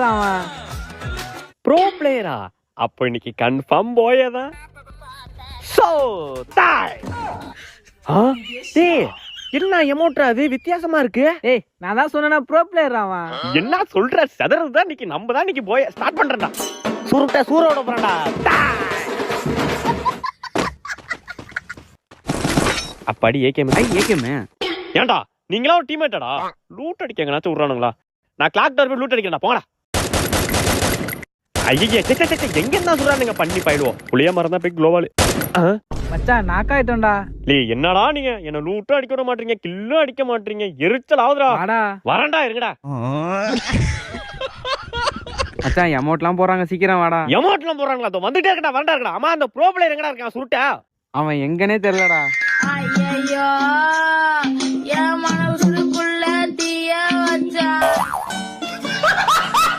அவன் ப்ரோ பிளேயரா? அப்ப இன்னைக்கு கன்ஃபார்ம் போயதான். சோ தாய் டேய், என்ன எமோட்ரா அது வித்தியாசமா இருக்கு? ஏய் நான் தான் சொன்னேன் ப்ரோ பிளேயர் அவன். என்ன சொல்ற? சதறது இன்னைக்கு நம்ம தான் இன்னைக்கு போய் ஸ்டார்ட் பண்றடா. சுருட்ட சூரோட போறடா. அப்பாடி ஏகேம். ஏகேம் ஏன்டா நீங்களா ஒரு டீம்மேட்டடா? லூட் அடிக்க எங்கனாச்சும் விடுறானுங்களா? நான் கிளாக் டவர் போய் லூட் அடிக்கிறேன்டா, போங்கடா. ஐயே எங்க என்ன சொல்றானுங்க? பண்ணி போயிடுவோம். புளிய மரம் தான் போய் குளோவால். மச்சான் நாக் ஆயிட்டோம்டா. என்னடா நீங்க என்ன லூட்டும் அடிக்க விட மாட்டீங்க, கில்லும் அடிக்க மாட்டீங்க, எரிச்சல் ஆகுதுடா. வரண்டா இருங்கடா. மச்சான் எமௌண்ட்லாம் போறாங்க, சீக்கிரம் வாடா. எமௌண்ட்லாம் போறாங்களா? அதோ வந்துட்டே இருக்கடா, வரண்டா இருக்கடா. அம்மா அந்த ப்ரோ பிளேயர் எங்கடா இருக்கான்? சுருட்ட அவன் எங்கனே தெரியலடா. ஐயோ